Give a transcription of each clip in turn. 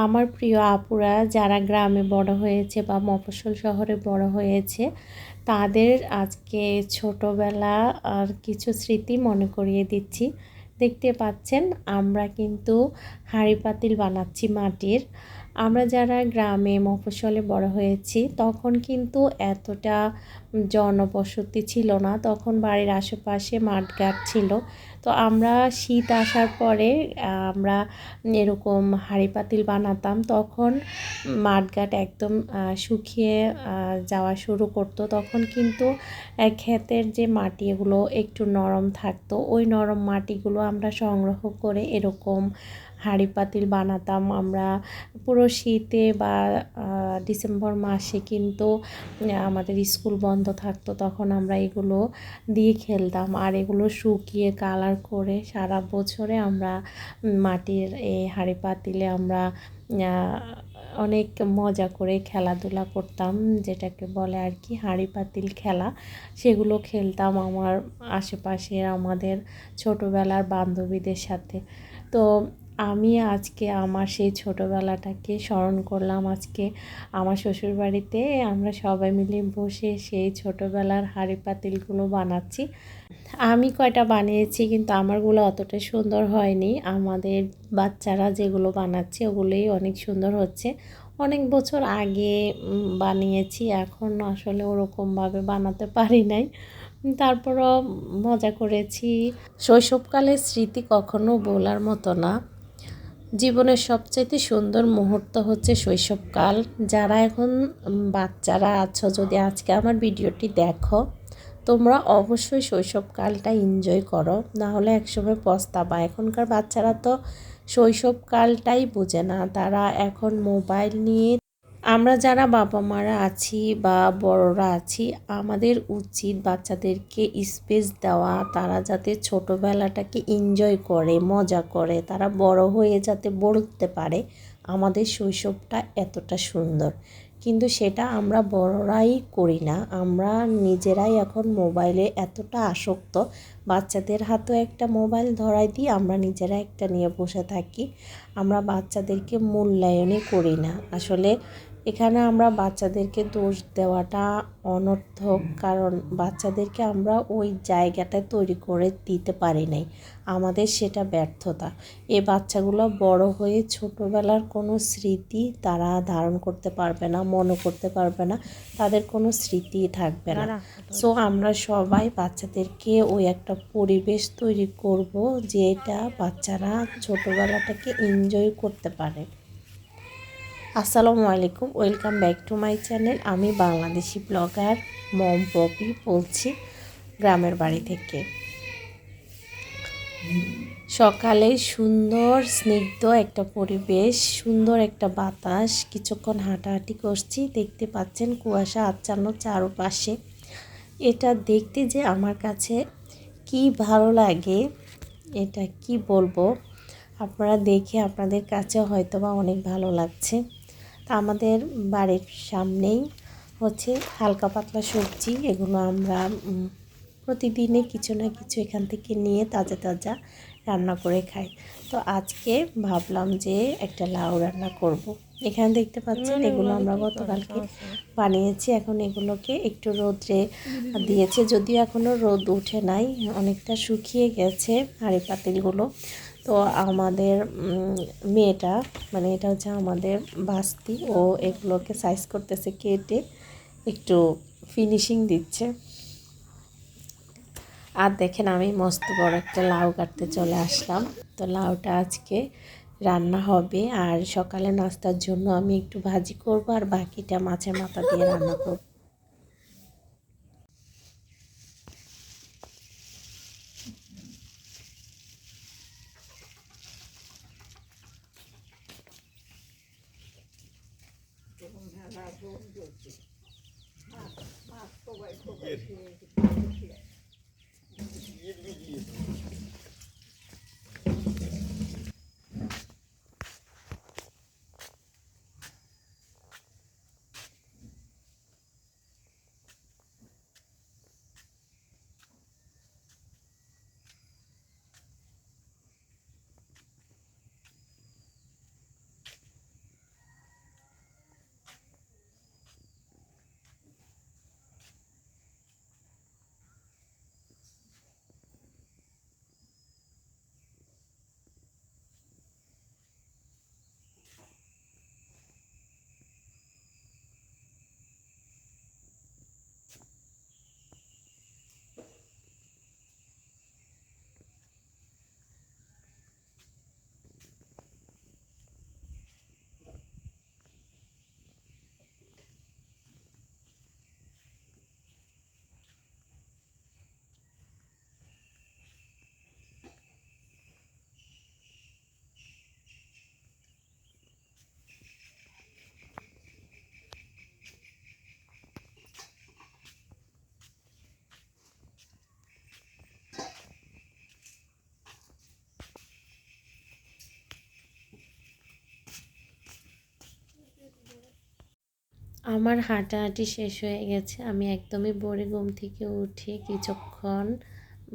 আমার প্রিয় আপুরা যারা গ্রামে বড় হয়েছে বা মফস্বল শহরে বড় হয়েছে তাদের আজকে ছোটবেলা আর কিছু স্মৃতি মনে করিয়ে দিচ্ছি। দেখতে পাচ্ছেন আমরা কিন্তু হাঁড়ি পাতিল বানাচ্ছি মাটির। আমরা যারা গ্রামে মফস্বলে বড় হয়েছি তখন কিন্তু এতটা জনবসতি ছিল না, তখন বাড়ির আশেপাশে মাঠঘাট ছিল। তো আমরা শীত আসার পরে আমরা এরকম হাঁড়ি পাতিল বানাতাম। তখন মাঠঘাট একদম শুকিয়ে যাওয়া শুরু করতো। তখন কিন্তু ক্ষেতের যে মাটি এগুলো একটু নরম থাকতো, ওই নরম মাটিগুলো আমরা সংগ্রহ করে এরকম হাঁড়ি পাতিল বানাতাম। আমরা পুরো শীতে বা ডিসেম্বর মাসে কিন্তু আমাদের স্কুল বন্ধ থাকতো, তখন আমরা এগুলো দিয়ে খেলতাম। আর এগুলো শুকিয়ে কালার করে সারা বছরে আমরা মাটির এই হাঁড়ি পাতিলে আমরা অনেক মজা করে খেলাধুলা করতাম, যেটাকে বলে আর কি হাঁড়ি পাতিল খেলা। সেগুলো খেলতাম আমার আশেপাশের আমাদের ছোটোবেলার বান্ধবীদের সাথে। তো আমি আজকে আমার সেই ছোটোবেলাটাকে স্মরণ করলাম। আজকে আমার শ্বশুরবাড়িতে আমরা সবাই মিলে বসে সেই ছোটোবেলার হাঁড়ি পাতিলগুলো বানাচ্ছি। আমি কয়টা বানিয়েছি কিন্তু আমারগুলো অতটা সুন্দর হয়নি। আমাদের বাচ্চারা যেগুলো বানাচ্ছে ওগুলোই অনেক সুন্দর হচ্ছে। অনেক বছর আগে বানিয়েছি, এখন আসলে ওরকমভাবে বানাতে পারি নাই। তারপরও মজা করেছি। শৈশবকালের স্মৃতি কখনো ভোলার মতো না। জীবনের সবচাইতে সুন্দর মুহূর্ত হচ্ছে শৈশবকাল। যারা এখন বাচ্চারা আছো, যদি আজকে আমার ভিডিওটি দেখো, তোমরা অবশ্যই শৈশবকালটা এনজয় করো, নাহলে একসময় পস্তাবা। এখনকার বাচ্চারা তো শৈশবকালটাই বোঝে না, তারা এখন মোবাইল নিয়ে। আমরা যারা বাবা মারা আছি বা বড়রা আছি, আমাদের উচিত বাচ্চাদেরকে স্পেস দেওয়া, তারা যাতে ছোটোবেলাটাকে এনজয় করে, মজা করে, তারা বড় হয়ে যাতে বলতে পারে আমাদের শৈশবটা এতটা সুন্দর। কিন্তু সেটা আমরা বড়রাই করি না। আমরা নিজেরাই এখন মোবাইলে এতটা আসক্ত, বাচ্চাদের হাতেও একটা মোবাইল ধরাই দিই, আমরা নিজেরা একটা নিয়ে বসে থাকি। আমরা বাচ্চাদেরকে মূল্যায়নই করি না। আসলে এখানে আমরা বাচ্চাদেরকে দোষ দেওয়াটা অনর্থক, কারণ বাচ্চাদেরকে আমরা ওই জায়গাটায় তৈরি করে দিতে পারি নাই, আমাদের সেটা ব্যর্থতা। এই বাচ্চাগুলো বড় হয়ে ছোটোবেলার কোনো স্মৃতি তারা ধারণ করতে পারবে না, মনে করতে পারবে না, তাদের কোনো স্মৃতিই থাকবে না। সো আমরা সবাই বাচ্চাদেরকে ওই একটা পরিবেশ তৈরি করব, যেটা বাচ্চারা ছোটোবেলাটাকে এনজয় করতে পারে। আসসালামু আলাইকুম, welcome back to my channel. আমি বাংলাদেশি ব্লগার মম পপি বলছি, গ্রামের বাড়ি থেকে। সকালে সুন্দর স্নিগ্ধ একটা পরিবেশ, সুন্দর একটা বাতাস, কিছুক্ষণ হাঁটাহাঁটি করছি। দেখতে পাচ্ছেন কুয়াশা আচ্ছন্ন চারপাশে। এটা দেখতে যে আমার কাছে কি ভালো লাগে, এটা কি বলবো। আপনারা দেখে আপনাদের কাছে হয়তো বা অনেক ভালো লাগছে। তা আমাদের বাড়ির সামনেই হচ্ছে হালকা পাতলা সবজি, এগুলো আমরা প্রতিদিনে কিছু না কিছু এখান থেকে নিয়ে তাজা তাজা রান্না করে খাই। তো আজকে ভাবলাম যে একটা লাউ রান্না করব। এখানে দেখতে পাচ্ছেন এগুলো আমরা গতকালকে বানিয়েছি। এখন এগুলোকে একটু রোদ্রে দিয়েছে, যদিও এখনও রোদ উঠে নাই, অনেকটা শুকিয়ে গেছে হাঁড়ি পাতিলগুলো। তো আমাদের মেয়েটা, মানে এটা হচ্ছে আমাদের বাস্তি, ও এগুলোকে সাইজ করতেছে, কেটে একটু ফিনিশিং দিচ্ছে। আর দেখেন আমি মস্ত বড় একটা লাউ কাটতে চলে আসলাম। তো লাউটা আজকে রান্না হবে, আর সকালে নাস্তার জন্য আমি একটু ভাজি করব, আর বাকিটা মাছের মাথা দিয়ে রান্না করব। আমার হাঁটাহাঁটি শেষ হয়ে গেছে। আমি একদমই ভোরে ঘুম থেকে উঠে কিছুক্ষণ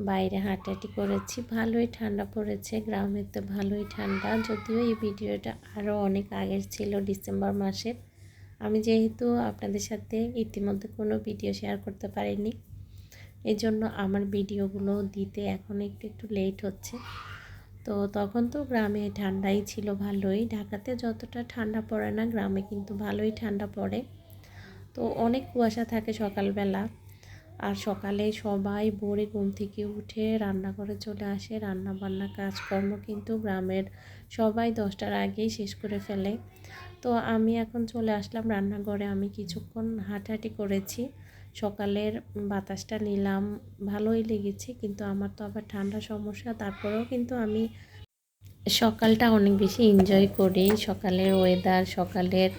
বাইরে হাঁটাহাঁটি করেছি। ভালোই ঠান্ডা পড়েছে, গ্রামের তো ভালোই ঠান্ডা। যদিও এই ভিডিওটা আরও অনেক আগের ছিল, ডিসেম্বর মাসের। আমি যেহেতু আপনাদের সাথে ইতিমধ্যে কোনো ভিডিও শেয়ার করতে পারিনি, এই জন্য আমার ভিডিওগুলো দিতে এখন একটু একটু লেট হচ্ছে। তো তখন তো গ্রামে ঠান্ডাই ছিল ভালোই। ঢাকাতে যতটা ঠান্ডা পড়ে না, গ্রামে কিন্তু ভালোই ঠান্ডা পড়ে। তো অনেক কুয়াশা থাকে সকালবেলা। আর সকালে সবাই ভোরে ঘুম থেকে উঠে রান্নাঘরে চলে আসে। রান্না বান্না কাজকর্ম কিন্তু গ্রামের সবাই 10টার আগেই শেষ করে ফেলে। তো আমি এখন চলে আসলাম রান্নাঘরে। আমি কিছুক্ষণ হাঁটাহাঁটি করেছি, সকালের বাতাসটা নিলাম, ভালোই লেগেছে। কিন্তু আমার তো আবার ঠান্ডা সমস্যা, তারপরেও কিন্তু আমি সকালটা অনেক বেশি এনজয় করি। সকালের ওয়েদার, সকালের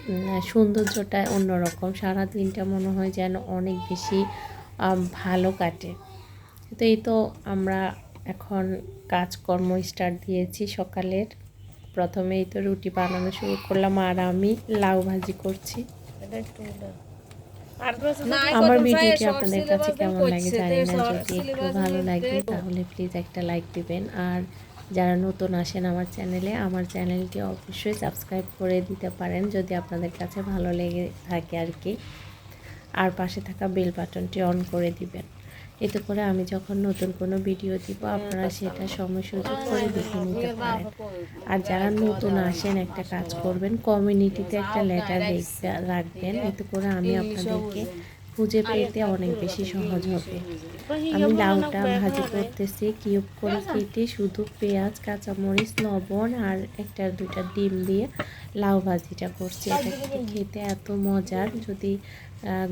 সৌন্দর্যটা অন্যরকম। সারা দিনটা মনে হয় যেন অনেক বেশি ভালো কাটে। তো এই তো আমরা এখন কাজকর্ম স্টার্ট দিয়েছি সকালের। প্রথমেই তো রুটি বানানো শুরু করলাম, আর আমি লাউ ভাজি করছি। আমার ভিডিওটি আপনাদের কাছে কেমন লাগে জানি না, যদি একটু ভালো লাগে তাহলে প্লিজ একটা লাইক দিবেন। আর যারা নতুন আসেন আমার চ্যানেলটি অবশ্যই সাবস্ক্রাইব করে দিতে পারেন যদি আপনাদের কাছে ভালো লেগে থাকে আর কি। আর পাশে থাকা বেল বাটনটি অন করে দিবেন, এতে করে আমি যখন নতুন কোনো ভিডিও দিব আপনারা সেটা সময় সুযোগ করে দেখে নিতে পারেন। আর যারা নতুন আসেন একটা কাজ করবেন, কমিউনিটিতে একটা লেটার রাখবেন, এতে করে আমি আপনাদেরকে খুঁজে পেতে অনেক বেশি সহজ হবে। আমি লাউটা ভাজি করতেছি কিউব করে কেটে, শুধু পেঁয়াজ, কাঁচামরিচ, লবণ আর একটা দুটা ডিম দিয়ে লাউ ভাজিটা করছি। এটা খেতে এত মজার। যদি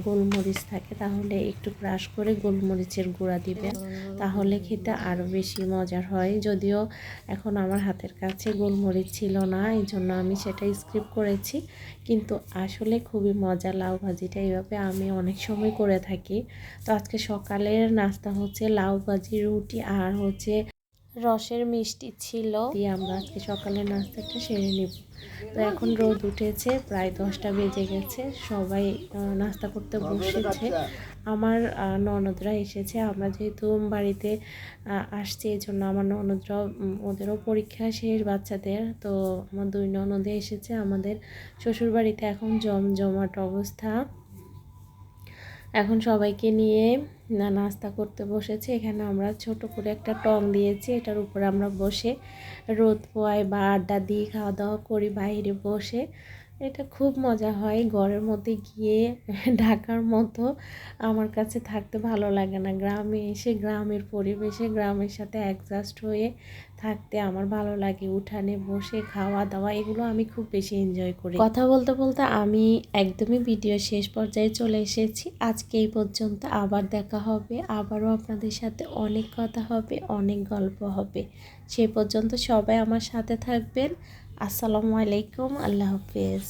গোলমরিচ থাকে তাহলে একটু ক্রাশ করে গোলমরিচের গুঁড়া দিবেন, তাহলে খেতে আরও বেশি মজার হয়। যদিও এখন আমার হাতের কাছে গোলমরিচ ছিল না, এই জন্য আমি সেটা স্কিপ করেছি। কিন্তু আসলে খুবই মজা লাউ ভাজিটা, এইভাবে আমি অনেক সময় করে থাকি। তো আজকে সকালের নাস্তা হচ্ছে লাউ ভাজি, রুটি আর হচ্ছে রসের মিষ্টি ছিল দিয়ে আমরা আজকে সকালের নাস্তাটা সেরে নিব। তো এখন রোদ উঠেছে, প্রায় 10টা বেজে গেছে, সবাই নাস্তা করতে বসেছে। আমার ননদরা এসেছে। আমরা যেহেতু বাড়িতে আসছি, এই জন্য আমার ননদরা, ওদেরও পরীক্ষা শেষ বাচ্চাদের। তো আমার 2 ননদে এসেছে। আমাদের শ্বশুরবাড়িতে এখন জমজমাট অবস্থা। এখন সবাইকে নিয়ে নাস্তা করতে বসেছে। এখানে আমরা ছোট করে একটা টং দিয়েছি, এটার উপরে আমরা বসে রোদ পোয়াই বা আড্ডা দিয়ে খাওয়া দাওয়া করি বাইরে বসে। এটা খুব মজা হয়। ঘরের মধ্যে গিয়ে ঢাকার মতো আমার কাছে থাকতে ভালো লাগে না। গ্রামে এসে গ্রামের পরিবেশে গ্রামের সাথে অ্যাডজাস্ট হয়ে থাকতে আমার ভালো লাগে। উঠানে বসে খাওয়া দাওয়া এগুলো আমি খুব বেশি এনজয় করি। কথা বলতে বলতে আমি একদমই ভিডিও শেষ পর্যায়ে চলে এসেছি। আজকে এই পর্যন্ত, আবার দেখা হবে, আবারও আপনাদের সাথে অনেক কথা হবে, অনেক গল্প হবে। সেই পর্যন্ত সবাই আমার সাথে থাকবেন। আসসালামু আলাইকুম, আল্লাহ হাফেজ।